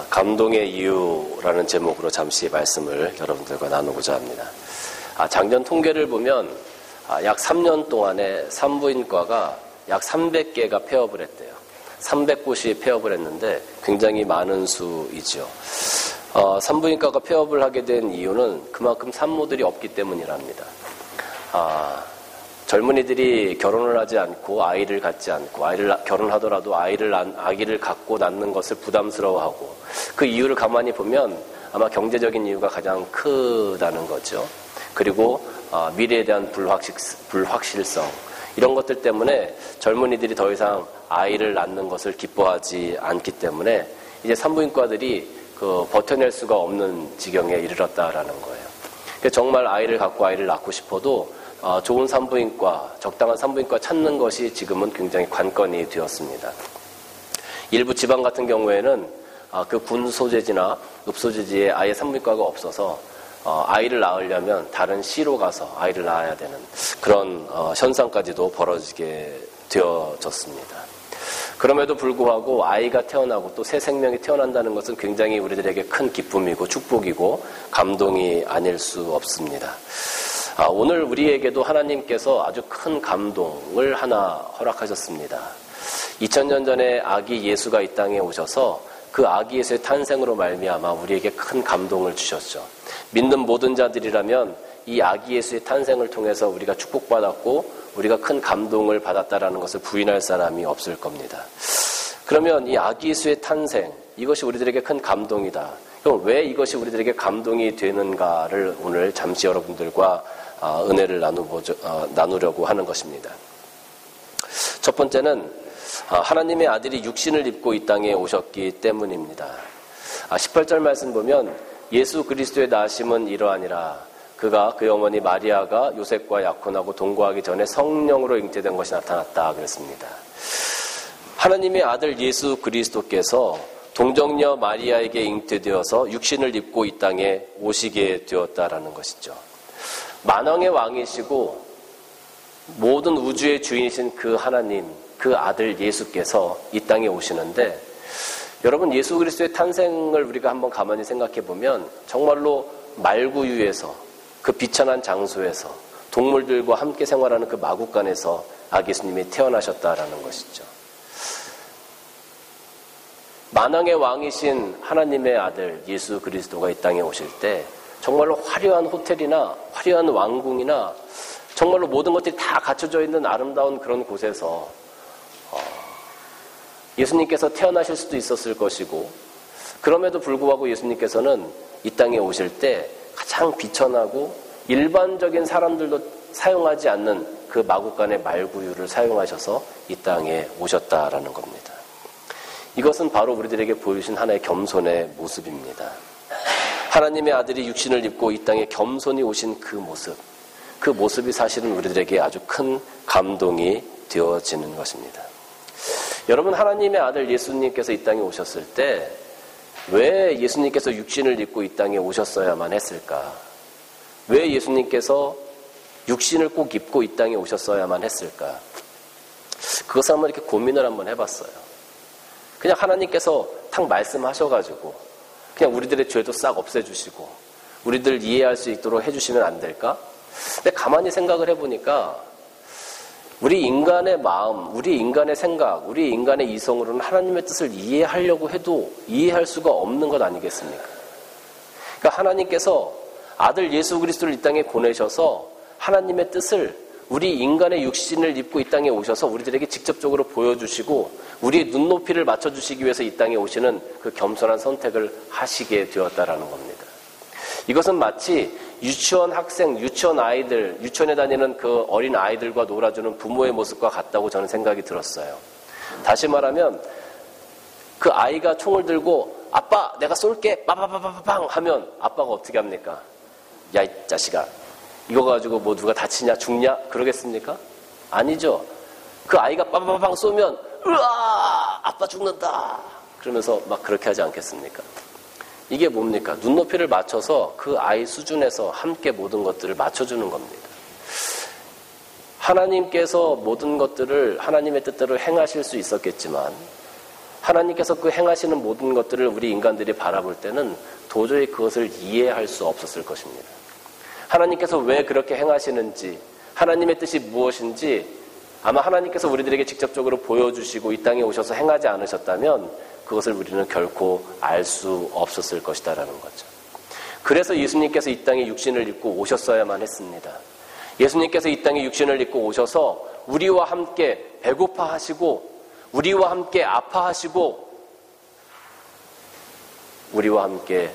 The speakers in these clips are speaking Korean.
감동의 이유라는 제목으로 잠시 말씀을 여러분들과 나누고자 합니다. 작년 통계를 보면 약 3년 동안에 산부인과가 약 300개가 폐업을 했대요. 300곳이 폐업을 했는데 굉장히 많은 수이죠. 산부인과가 폐업을 하게 된 이유는 그만큼 산모들이 없기 때문이랍니다. 젊은이들이 결혼을 하지 않고 아이를 갖지 않고 결혼하더라도 아기를 갖고 낳는 것을 부담스러워하고 그 이유를 가만히 보면 아마 경제적인 이유가 가장 크다는 거죠. 그리고 미래에 대한 불확실성 이런 것들 때문에 젊은이들이 더 이상 아이를 낳는 것을 기뻐하지 않기 때문에 이제 산부인과들이 버텨낼 수가 없는 지경에 이르렀다라는 거예요. 그러니까 정말 아이를 갖고 아이를 낳고 싶어도 좋은 산부인과, 적당한 산부인과 찾는 것이 지금은 굉장히 관건이 되었습니다. 일부 지방 같은 경우에는 그 군 소재지나 읍소재지에 아예 산부인과가 없어서 아이를 낳으려면 다른 시로 가서 아이를 낳아야 되는 그런 현상까지도 벌어지게 되어졌습니다. 그럼에도 불구하고 아이가 태어나고 또 새 생명이 태어난다는 것은 굉장히 우리들에게 큰 기쁨이고 축복이고 감동이 아닐 수 없습니다. 오늘 우리에게도 하나님께서 아주 큰 감동을 하나 허락하셨습니다. 2000년 전에 아기 예수가 이 땅에 오셔서 그 아기 예수의 탄생으로 말미암아 우리에게 큰 감동을 주셨죠. 믿는 모든 자들이라면 이 아기 예수의 탄생을 통해서 우리가 축복받았고 우리가 큰 감동을 받았다라는 것을 부인할 사람이 없을 겁니다. 그러면 이 아기 예수의 탄생, 이것이 우리들에게 큰 감동이다. 그럼 왜 이것이 우리들에게 감동이 되는가를 오늘 잠시 여러분들과 은혜를 나누려고 하는 것입니다. 첫 번째는 하나님의 아들이 육신을 입고 이 땅에 오셨기 때문입니다. 18절 말씀 보면 예수 그리스도의 나심은 이러하니라. 그가 그의 어머니 마리아가 요셉과 약혼하고 동거하기 전에 성령으로 잉태된 것이 나타났다 그랬습니다. 하나님의 아들 예수 그리스도께서 동정녀 마리아에게 잉태되어서 육신을 입고 이 땅에 오시게 되었다라는 것이죠. 만왕의 왕이시고 모든 우주의 주인이신 그 하나님, 그 아들 예수께서 이 땅에 오시는데 여러분 예수 그리스도의 탄생을 우리가 한번 가만히 생각해 보면 정말로 말구유에서 그 비천한 장소에서 동물들과 함께 생활하는 그 마구간에서 아기 예수님이 태어나셨다라는 것이죠. 만왕의 왕이신 하나님의 아들 예수 그리스도가 이 땅에 오실 때 정말로 화려한 호텔이나 화려한 왕궁이나 정말로 모든 것들이 다 갖춰져 있는 아름다운 그런 곳에서 예수님께서 태어나실 수도 있었을 것이고 그럼에도 불구하고 예수님께서는 이 땅에 오실 때 가장 비천하고 일반적인 사람들도 사용하지 않는 그 마구간의 말구유를 사용하셔서 이 땅에 오셨다라는 겁니다. 이것은 바로 우리들에게 보여주신 하나의 겸손의 모습입니다. 하나님의 아들이 육신을 입고 이 땅에 겸손히 오신 그 모습이 사실은 우리들에게 아주 큰 감동이 되어지는 것입니다. 여러분 하나님의 아들 예수님께서 이 땅에 오셨을 때 왜 예수님께서 육신을 입고 이 땅에 오셨어야만 했을까? 왜 예수님께서 육신을 꼭 입고 이 땅에 오셨어야만 했을까? 그것을 한번 이렇게 고민을 한번 해봤어요. 그냥 하나님께서 딱 말씀하셔가지고 그냥 우리들의 죄도 싹 없애주시고 우리들 이해할 수 있도록 해주시면 안 될까? 근데 가만히 생각을 해보니까 우리 인간의 마음, 우리 인간의 생각, 우리 인간의 이성으로는 하나님의 뜻을 이해하려고 해도 이해할 수가 없는 것 아니겠습니까? 그러니까 하나님께서 아들 예수 그리스도를 이 땅에 보내셔서 하나님의 뜻을 우리 인간의 육신을 입고 이 땅에 오셔서 우리들에게 직접적으로 보여주시고 우리의 눈높이를 맞춰주시기 위해서 이 땅에 오시는 그 겸손한 선택을 하시게 되었다라는 겁니다. 이것은 마치 유치원 학생, 유치원 아이들, 유치원에 다니는 그 어린 아이들과 놀아주는 부모의 모습과 같다고 저는 생각이 들었어요. 다시 말하면 그 아이가 총을 들고 아빠 내가 쏠게 빠바바바방 하면 아빠가 어떻게 합니까? 야 이 자식아 이거 가지고 뭐 누가 다치냐 죽냐 그러겠습니까? 아니죠. 그 아이가 빠바바방 쏘면 으아 아빠 죽는다 그러면서 막 그렇게 하지 않겠습니까? 이게 뭡니까? 눈높이를 맞춰서 그 아이 수준에서 함께 모든 것들을 맞춰주는 겁니다. 하나님께서 모든 것들을 하나님의 뜻대로 행하실 수 있었겠지만 하나님께서 그 행하시는 모든 것들을 우리 인간들이 바라볼 때는 도저히 그것을 이해할 수 없었을 것입니다. 하나님께서 왜 그렇게 행하시는지, 하나님의 뜻이 무엇인지 아마 하나님께서 우리들에게 직접적으로 보여주시고 이 땅에 오셔서 행하지 않으셨다면 그것을 우리는 결코 알 수 없었을 것이다라는 거죠. 그래서 예수님께서 이 땅에 육신을 입고 오셨어야만 했습니다. 예수님께서 이 땅에 육신을 입고 오셔서 우리와 함께 배고파하시고 우리와 함께 아파하시고 우리와 함께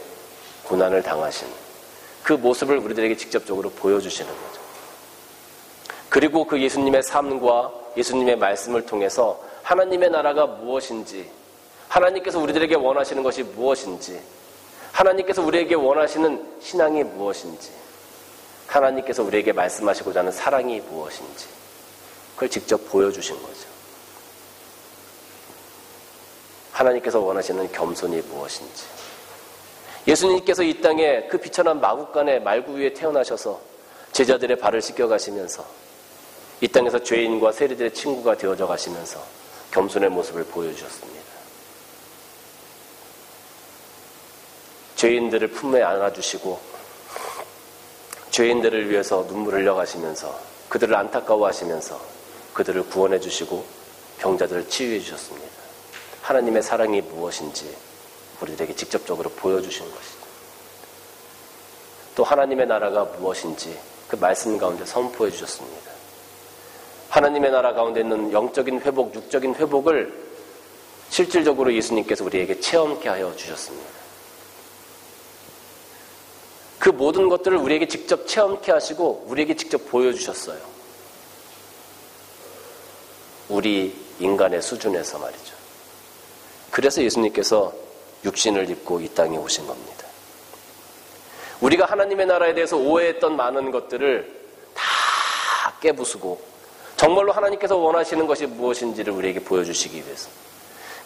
고난을 당하신 그 모습을 우리들에게 직접적으로 보여주시는 거죠. 그리고 그 예수님의 삶과 예수님의 말씀을 통해서 하나님의 나라가 무엇인지, 하나님께서 우리들에게 원하시는 것이 무엇인지, 하나님께서 우리에게 원하시는 신앙이 무엇인지, 하나님께서 우리에게 말씀하시고자 하는 사랑이 무엇인지 그걸 직접 보여주신 거죠. 하나님께서 원하시는 겸손이 무엇인지, 예수님께서 이 땅에 그 비천한 마구간의 말구 위에 태어나셔서 제자들의 발을 씻겨가시면서 이 땅에서 죄인과 세리들의 친구가 되어져 가시면서 겸손의 모습을 보여주셨습니다. 죄인들을 품에 안아주시고 죄인들을 위해서 눈물을 흘려가시면서 그들을 안타까워하시면서 그들을 구원해 주시고 병자들을 치유해 주셨습니다. 하나님의 사랑이 무엇인지 우리들에게 직접적으로 보여주신 것이죠. 또 하나님의 나라가 무엇인지 그 말씀 가운데 선포해 주셨습니다. 하나님의 나라 가운데 있는 영적인 회복, 육적인 회복을 실질적으로 예수님께서 우리에게 체험케 하여 주셨습니다. 그 모든 것들을 우리에게 직접 체험케 하시고 우리에게 직접 보여주셨어요. 우리 인간의 수준에서 말이죠. 그래서 예수님께서 육신을 입고 이 땅에 오신 겁니다. 우리가 하나님의 나라에 대해서 오해했던 많은 것들을 다 깨부수고 정말로 하나님께서 원하시는 것이 무엇인지를 우리에게 보여주시기 위해서.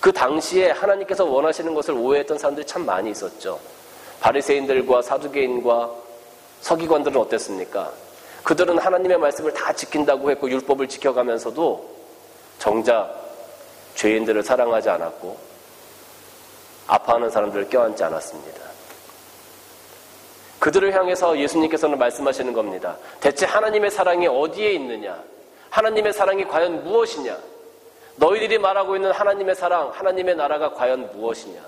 그 당시에 하나님께서 원하시는 것을 오해했던 사람들이 참 많이 있었죠. 바리새인들과 사두개인과 서기관들은 어땠습니까? 그들은 하나님의 말씀을 다 지킨다고 했고 율법을 지켜가면서도 정작 죄인들을 사랑하지 않았고 아파하는 사람들을 껴안지 않았습니다. 그들을 향해서 예수님께서는 말씀하시는 겁니다. 대체 하나님의 사랑이 어디에 있느냐? 하나님의 사랑이 과연 무엇이냐? 너희들이 말하고 있는 하나님의 사랑, 하나님의 나라가 과연 무엇이냐?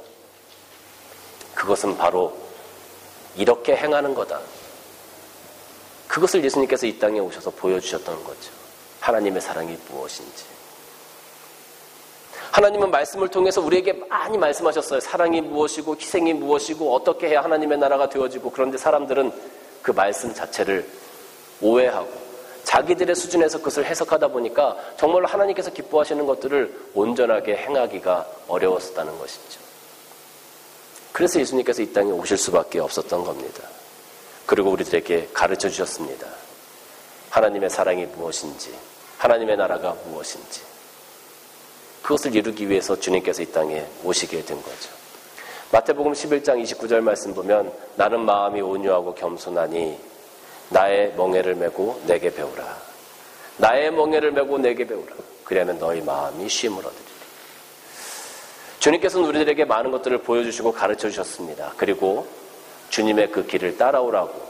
그것은 바로 이렇게 행하는 거다. 그것을 예수님께서 이 땅에 오셔서 보여주셨던 거죠. 하나님의 사랑이 무엇인지. 하나님은 말씀을 통해서 우리에게 많이 말씀하셨어요. 사랑이 무엇이고 희생이 무엇이고 어떻게 해야 하나님의 나라가 되어지고. 그런데 사람들은 그 말씀 자체를 오해하고 자기들의 수준에서 그것을 해석하다 보니까 정말로 하나님께서 기뻐하시는 것들을 온전하게 행하기가 어려웠었다는 것이죠. 그래서 예수님께서 이 땅에 오실 수밖에 없었던 겁니다. 그리고 우리들에게 가르쳐 주셨습니다. 하나님의 사랑이 무엇인지, 하나님의 나라가 무엇인지. 그것을 이루기 위해서 주님께서 이 땅에 오시게 된 거죠. 마태복음 11장 29절 말씀 보면 나는 마음이 온유하고 겸손하니 나의 멍에를 메고 내게 배우라. 나의 멍에를 메고 내게 배우라. 그리하면 너희 마음이 쉼을 얻으리라. 주님께서는 우리들에게 많은 것들을 보여주시고 가르쳐 주셨습니다. 그리고 주님의 그 길을 따라오라고,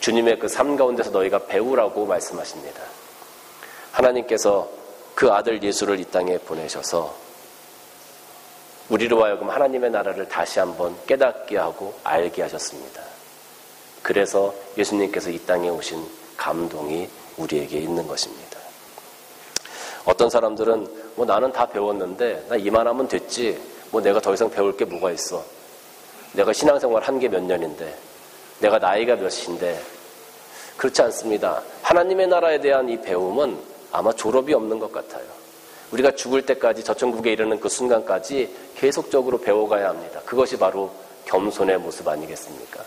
주님의 그 삶 가운데서 너희가 배우라고 말씀하십니다. 하나님께서 그 아들 예수를 이 땅에 보내셔서 우리로 하여금 하나님의 나라를 다시 한번 깨닫게 하고 알게 하셨습니다. 그래서 예수님께서 이 땅에 오신 감동이 우리에게 있는 것입니다. 어떤 사람들은 나는 다 배웠는데 나 이만하면 됐지, 내가 더 이상 배울 게 뭐가 있어, 내가 신앙생활 한 게 몇 년인데, 내가 나이가 몇인데. 그렇지 않습니다. 하나님의 나라에 대한 이 배움은 아마 졸업이 없는 것 같아요. 우리가 죽을 때까지, 저천국에 이르는 그 순간까지 계속적으로 배워가야 합니다. 그것이 바로 겸손의 모습 아니겠습니까?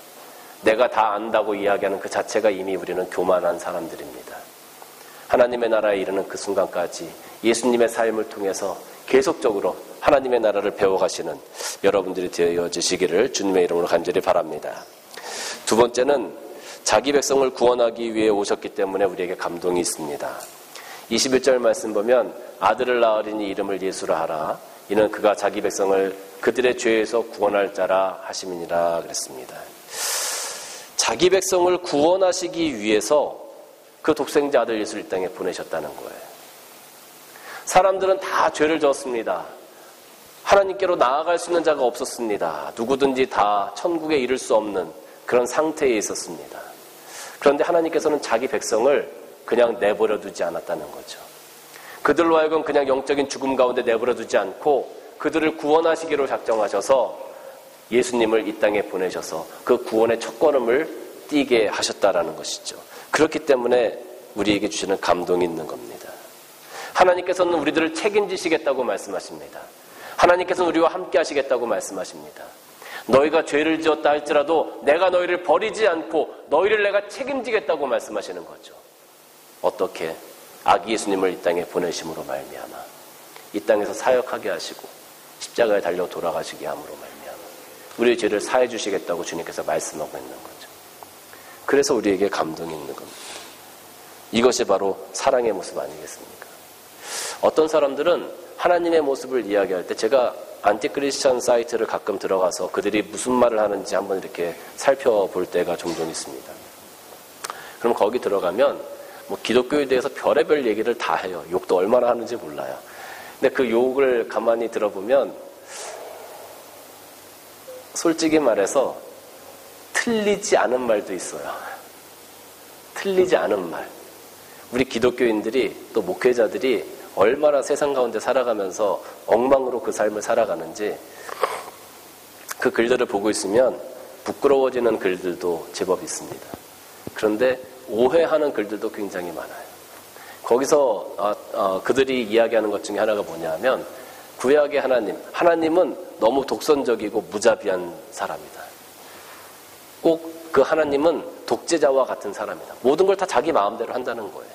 내가 다 안다고 이야기하는 그 자체가 이미 우리는 교만한 사람들입니다. 하나님의 나라에 이르는 그 순간까지 예수님의 삶을 통해서 계속적으로 하나님의 나라를 배워가시는 여러분들이 되어지시기를 주님의 이름으로 간절히 바랍니다. 두 번째는 자기 백성을 구원하기 위해 오셨기 때문에 우리에게 감동이 있습니다. 21절 말씀 보면 아들을 낳으리니 이름을 예수라 하라. 이는 그가 자기 백성을 그들의 죄에서 구원할 자라 하심이니라 그랬습니다. 자기 백성을 구원하시기 위해서 그 독생자 아들 예수를 이 땅에 보내셨다는 거예요. 사람들은 다 죄를 졌습니다. 하나님께로 나아갈 수 있는 자가 없었습니다. 누구든지 다 천국에 이를 수 없는 그런 상태에 있었습니다. 그런데 하나님께서는 자기 백성을 그냥 내버려 두지 않았다는 거죠. 그들로 하여금 그냥 영적인 죽음 가운데 내버려 두지 않고 그들을 구원하시기로 작정하셔서 예수님을 이 땅에 보내셔서 그 구원의 첫걸음을 띄게 하셨다라는 것이죠. 그렇기 때문에 우리에게 주시는 감동이 있는 겁니다. 하나님께서는 우리들을 책임지시겠다고 말씀하십니다. 하나님께서는 우리와 함께 하시겠다고 말씀하십니다. 너희가 죄를 지었다 할지라도 내가 너희를 버리지 않고 너희를 내가 책임지겠다고 말씀하시는 거죠. 어떻게? 아기 예수님을 이 땅에 보내심으로 말미암아 이 땅에서 사역하게 하시고 십자가에 달려 돌아가시게 함으로 말미암아 우리의 죄를 사해 주시겠다고 주님께서 말씀하고 있는 거죠. 그래서 우리에게 감동이 있는 겁니다. 이것이 바로 사랑의 모습 아니겠습니까? 어떤 사람들은 하나님의 모습을 이야기할 때 제가 안티크리스천 사이트를 가끔 들어가서 그들이 무슨 말을 하는지 한번 이렇게 살펴볼 때가 종종 있습니다. 그럼 거기 들어가면 뭐 기독교에 대해서 별의별 얘기를 다 해요. 욕도 얼마나 하는지 몰라요. 근데 그 욕을 가만히 들어보면 솔직히 말해서 틀리지 않은 말도 있어요. 틀리지 않은 말. 우리 기독교인들이 또 목회자들이 얼마나 세상 가운데 살아가면서 엉망으로 그 삶을 살아가는지 그 글들을 보고 있으면 부끄러워지는 글들도 제법 있습니다. 그런데 오해하는 글들도 굉장히 많아요. 거기서 그들이 이야기하는 것 중에 하나가 뭐냐면 구약의 하나님은 너무 독선적이고 무자비한 사람이다. 꼭 그 하나님은 독재자와 같은 사람이다. 모든 걸 다 자기 마음대로 한다는 거예요.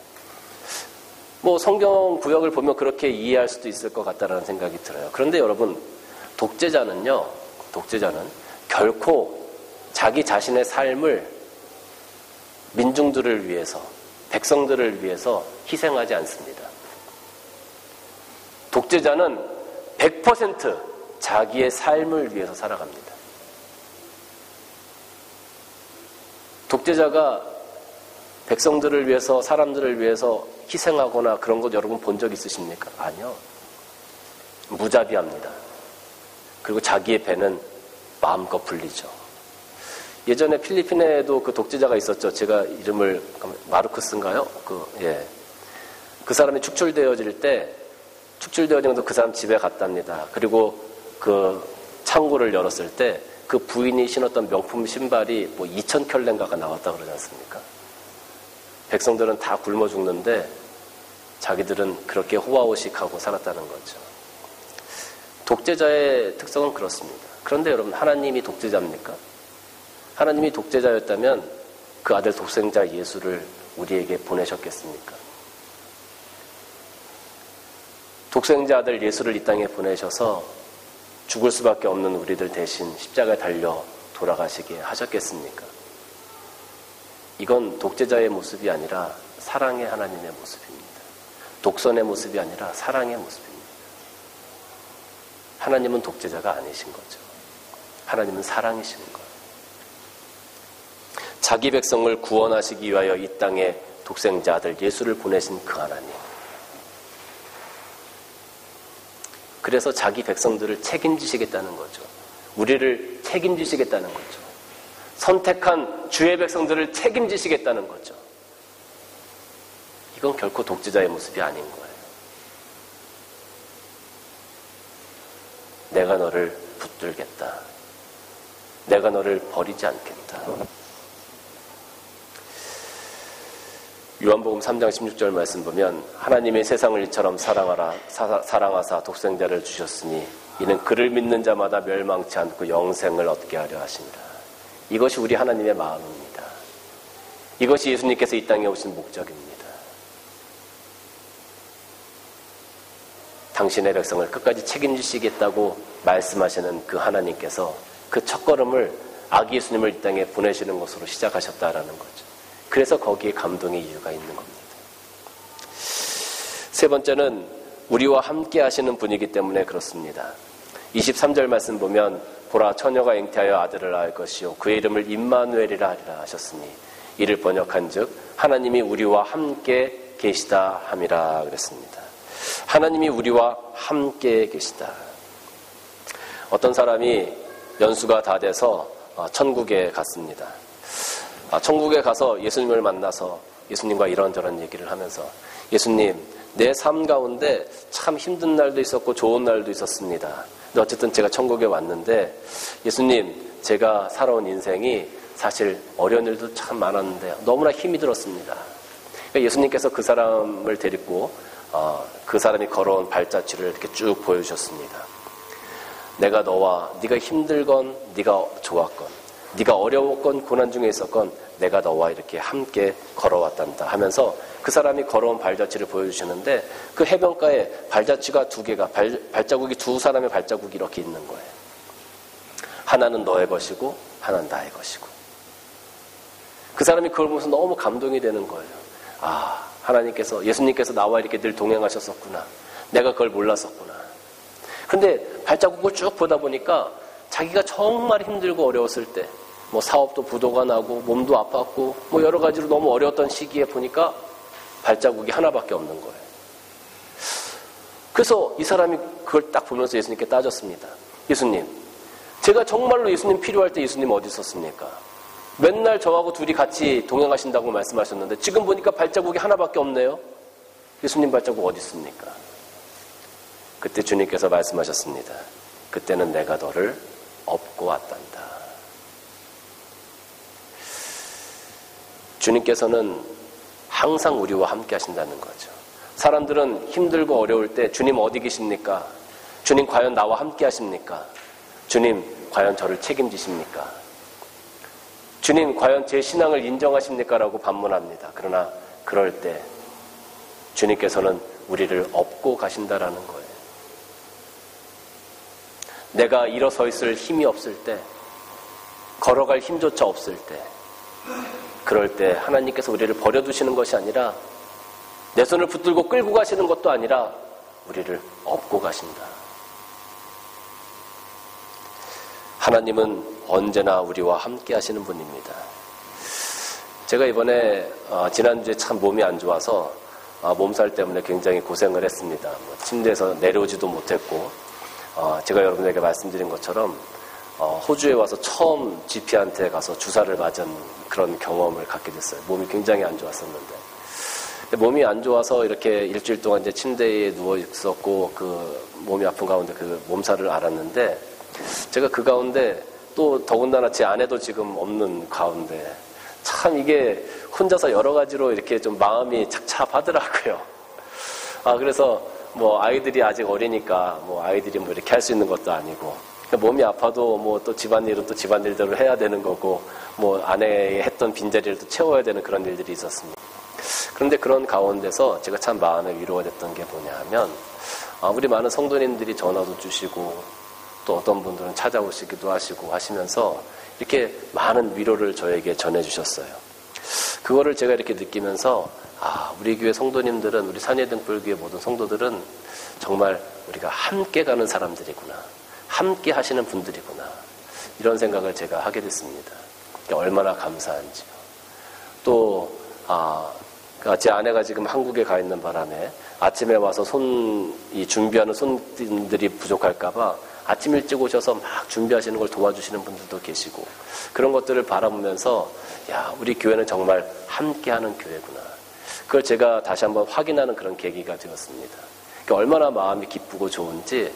뭐 성경 구역을 보면 그렇게 이해할 수도 있을 것 같다라는 생각이 들어요. 그런데 여러분, 독재자는 결코 자기 자신의 삶을 민중들을 위해서, 백성들을 위해서 희생하지 않습니다. 독재자는 100% 자기의 삶을 위해서 살아갑니다. 독재자가 백성들을 위해서, 사람들을 위해서 희생하거나 그런 것 여러분 본 적 있으십니까? 아니요. 무자비합니다. 그리고 자기의 배는 마음껏 불리죠. 예전에 필리핀에도 그 독재자가 있었죠. 제가 이름을 마르코스인가요? 그 사람이 축출되어진 것도 그 사람 집에 갔답니다. 그리고 그 창고를 열었을 때 그 부인이 신었던 명품 신발이 뭐 2,000켤레인가가 나왔다 그러지 않습니까? 백성들은 다 굶어 죽는데 자기들은 그렇게 호화호식하고 살았다는 거죠. 독재자의 특성은 그렇습니다. 그런데 여러분, 하나님이 독재자입니까? 하나님이 독재자였다면 그 아들 독생자 예수를 우리에게 보내셨겠습니까? 독생자 아들 예수를 이 땅에 보내셔서 죽을 수밖에 없는 우리들 대신 십자가에 달려 돌아가시게 하셨겠습니까? 이건 독재자의 모습이 아니라 사랑의 하나님의 모습입니다. 독선의 모습이 아니라 사랑의 모습입니다. 하나님은 독재자가 아니신 거죠. 하나님은 사랑이신 거예요. 자기 백성을 구원하시기 위하여 이 땅에 독생자 아들 예수를 보내신 그 하나님. 그래서 자기 백성들을 책임지시겠다는 거죠. 우리를 책임지시겠다는 거죠. 선택한 주의 백성들을 책임지시겠다는 거죠. 이건 결코 독재자의 모습이 아닌 거예요. 내가 너를 붙들겠다. 내가 너를 버리지 않겠다. 요한복음 3장 16절 말씀 보면 하나님의 세상을 이처럼 사랑하사 독생자를 주셨으니 이는 그를 믿는 자마다 멸망치 않고 영생을 얻게 하려 하시니라. 이것이 우리 하나님의 마음입니다. 이것이 예수님께서 이 땅에 오신 목적입니다. 당신의 백성을 끝까지 책임지시겠다고 말씀하시는 그 하나님께서 그 첫걸음을 아기 예수님을 이 땅에 보내시는 것으로 시작하셨다라는 거죠. 그래서 거기에 감동의 이유가 있는 겁니다. 세 번째는 우리와 함께 하시는 분이기 때문에 그렇습니다. 23절 말씀 보면 보라 처녀가 잉태하여 아들을 낳을 것이요 그의 이름을 임마누엘이라 하리라 하셨으니 이를 번역한즉 하나님이 우리와 함께 계시다 함이라 그랬습니다. 하나님이 우리와 함께 계시다. 어떤 사람이 연수가 다 돼서 천국에 갔습니다. 천국에 가서 예수님을 만나서 예수님과 이런저런 얘기를 하면서 예수님, 내 삶 가운데 참 힘든 날도 있었고 좋은 날도 있었습니다. 근데 어쨌든 제가 천국에 왔는데 예수님, 제가 살아온 인생이 사실 어려운 일도 참 많았는데 너무나 힘이 들었습니다. 그러니까 예수님께서 그 사람을 데리고 그 사람이 걸어온 발자취를 이렇게 쭉 보여주셨습니다. 내가 너와 네가 힘들건 네가 좋았건 네가 어려웠건 고난 중에 있었건 내가 너와 이렇게 함께 걸어왔단다 하면서 그 사람이 걸어온 발자취를 보여주시는데 그 해변가에 발자취가 두 개가 발자국이 두 사람의 발자국이 이렇게 있는 거예요. 하나는 너의 것이고 하나는 나의 것이고 그 사람이 그걸 보면서 너무 감동이 되는 거예요. 하나님께서 예수님께서 나와 이렇게 늘 동행하셨었구나. 내가 그걸 몰랐었구나. 근데 발자국을 쭉 보다 보니까 자기가 정말 힘들고 어려웠을 때 뭐 사업도 부도가 나고 몸도 아팠고 뭐 여러 가지로 너무 어려웠던 시기에 보니까 발자국이 하나밖에 없는 거예요. 그래서 이 사람이 그걸 딱 보면서 예수님께 따졌습니다. 예수님, 제가 정말로 예수님 필요할 때 예수님 어디 있었습니까? 맨날 저하고 둘이 같이 동행하신다고 말씀하셨는데 지금 보니까 발자국이 하나밖에 없네요. 예수님 발자국 어디 있습니까? 그때 주님께서 말씀하셨습니다. 그때는 내가 너를 업고 왔단다. 주님께서는 항상 우리와 함께 하신다는 거죠. 사람들은 힘들고 어려울 때 주님 어디 계십니까? 주님 과연 나와 함께 하십니까? 주님 과연 저를 책임지십니까? 주님 과연 제 신앙을 인정하십니까? 라고 반문합니다. 그러나 그럴 때 주님께서는 우리를 업고 가신다라는 거예요. 내가 일어서 있을 힘이 없을 때, 걸어갈 힘조차 없을 때, 그럴 때 하나님께서 우리를 버려두시는 것이 아니라 내 손을 붙들고 끌고 가시는 것도 아니라 우리를 업고 가신다. 하나님은 언제나 우리와 함께 하시는 분입니다. 제가 이번에 지난주에 참 몸이 안 좋아서 몸살 때문에 굉장히 고생을 했습니다. 침대에서 내려오지도 못했고 제가 여러분에게 말씀드린 것처럼 호주에 와서 처음 GP한테 가서 주사를 맞은 그런 경험을 갖게 됐어요. 몸이 굉장히 안 좋았었는데 몸이 안 좋아서 이렇게 일주일 동안 이제 침대에 누워 있었고 그 몸이 아픈 가운데 그 몸살을 앓았는데 제가 그 가운데 또 더군다나 제 아내도 지금 없는 가운데 참 이게 혼자서 여러 가지로 이렇게 좀 마음이 착잡하더라고요. 그래서 뭐 아이들이 아직 어리니까 뭐 아이들이 뭐 이렇게 할 수 있는 것도 아니고 몸이 아파도 뭐 또 집안일은 또 집안일대로 해야 되는 거고 뭐 아내의 했던 빈자리를 또 채워야 되는 그런 일들이 있었습니다. 그런데 그런 가운데서 제가 참 마음에 위로가 됐던 게 뭐냐 하면 우리 많은 성도님들이 전화도 주시고 또 어떤 분들은 찾아오시기도 하시고 하시면서 이렇게 많은 위로를 저에게 전해주셨어요. 그거를 제가 이렇게 느끼면서 우리 교회 성도님들은 우리 산예등불교회 모든 성도들은 정말 우리가 함께 가는 사람들이구나. 함께 하시는 분들이구나. 이런 생각을 제가 하게 됐습니다. 얼마나 감사한지요. 또 제 아내가 지금 한국에 가 있는 바람에 아침에 와서 준비하는 손님들이 부족할까봐 아침 일찍 오셔서 막 준비하시는 걸 도와주시는 분들도 계시고 그런 것들을 바라보면서 우리 교회는 정말 함께하는 교회구나. 그걸 제가 다시 한번 확인하는 그런 계기가 되었습니다. 그러니까 얼마나 마음이 기쁘고 좋은지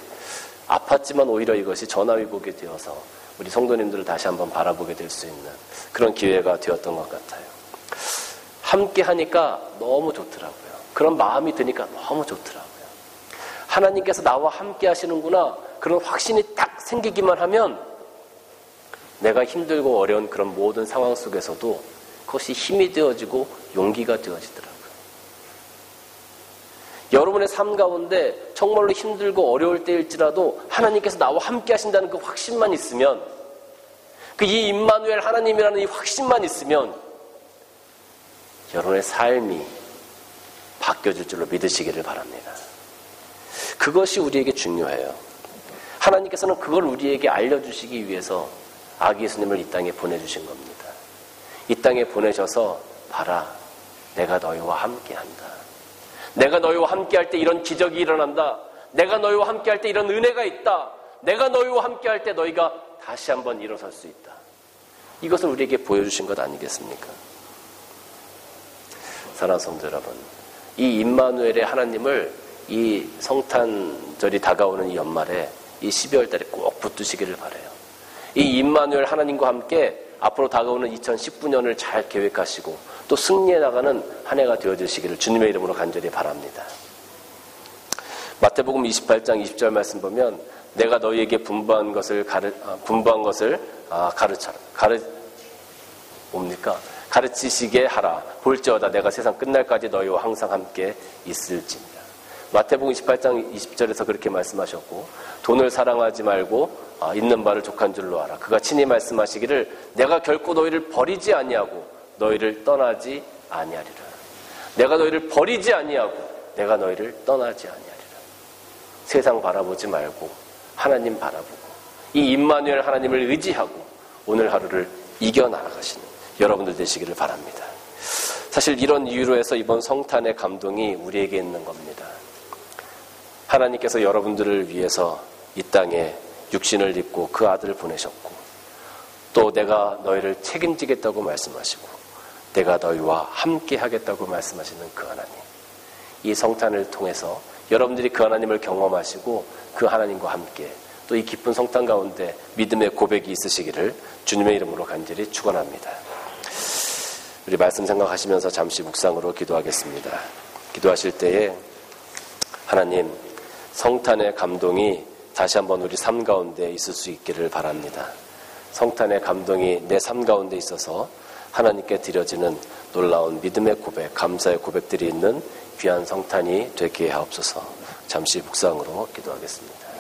아팠지만 오히려 이것이 전화위복이 되어서 우리 성도님들을 다시 한번 바라보게 될 수 있는 그런 기회가 되었던 것 같아요. 함께 하니까 너무 좋더라고요. 그런 마음이 드니까 너무 좋더라고요. 하나님께서 나와 함께 하시는구나. 그런 확신이 딱 생기기만 하면 내가 힘들고 어려운 그런 모든 상황 속에서도 그것이 힘이 되어지고 용기가 되어지더라고요. 여러분의 삶 가운데 정말로 힘들고 어려울 때일지라도 하나님께서 나와 함께 하신다는 그 확신만 있으면 이 임마누엘 하나님이라는 이 확신만 있으면 여러분의 삶이 바뀌어질 줄로 믿으시기를 바랍니다. 그것이 우리에게 중요해요. 하나님께서는 그걸 우리에게 알려주시기 위해서 아기 예수님을 이 땅에 보내주신 겁니다. 이 땅에 보내셔서 봐라, 내가 너희와 함께한다. 내가 너희와 함께할 때 이런 기적이 일어난다. 내가 너희와 함께할 때 이런 은혜가 있다. 내가 너희와 함께할 때 너희가 다시 한번 일어설 수 있다. 이것을 우리에게 보여주신 것 아니겠습니까? 사랑하는 성도 여러분, 이 임마누엘의 하나님을 이 성탄절이 다가오는 이 연말에 이 12월 달에 꼭 붙드시기를 바라요. 이 임마누엘 하나님과 함께 앞으로 다가오는 2019년을 잘 계획하시고 또 승리해 나가는 한 해가 되어주시기를 주님의 이름으로 간절히 바랍니다. 마태복음 28장 20절 말씀 보면 내가 너희에게 분부한 것을 가르치시게 하라. 볼지어다 내가 세상 끝날까지 너희와 항상 함께 있을지니라. 마태복음 28장 20절에서 그렇게 말씀하셨고 돈을 사랑하지 말고 있는 바를 족한 줄로 알아. 그가 친히 말씀하시기를 내가 결코 너희를 버리지 아니하고 너희를 떠나지 아니하리라. 내가 너희를 버리지 아니하고 내가 너희를 떠나지 아니하리라. 세상 바라보지 말고 하나님 바라보고 이 임마누엘 하나님을 의지하고 오늘 하루를 이겨나가시는 여러분들 되시기를 바랍니다. 사실 이런 이유로 해서 이번 성탄의 감동이 우리에게 있는 겁니다. 하나님께서 여러분들을 위해서 이 땅에 육신을 입고 그 아들을 보내셨고 또 내가 너희를 책임지겠다고 말씀하시고 내가 너희와 함께 하겠다고 말씀하시는 그 하나님. 이 성탄을 통해서 여러분들이 그 하나님을 경험하시고 그 하나님과 함께 또 이 기쁜 성탄 가운데 믿음의 고백이 있으시기를 주님의 이름으로 간절히 축원합니다. 우리 말씀 생각하시면서 잠시 묵상으로 기도하겠습니다. 기도하실 때에 하나님 성탄의 감동이 다시 한번 우리 삶 가운데 있을 수 있기를 바랍니다. 성탄의 감동이 내 삶 가운데 있어서 하나님께 드려지는 놀라운 믿음의 고백, 감사의 고백들이 있는 귀한 성탄이 되게 하옵소서. 잠시 묵상으로 기도하겠습니다.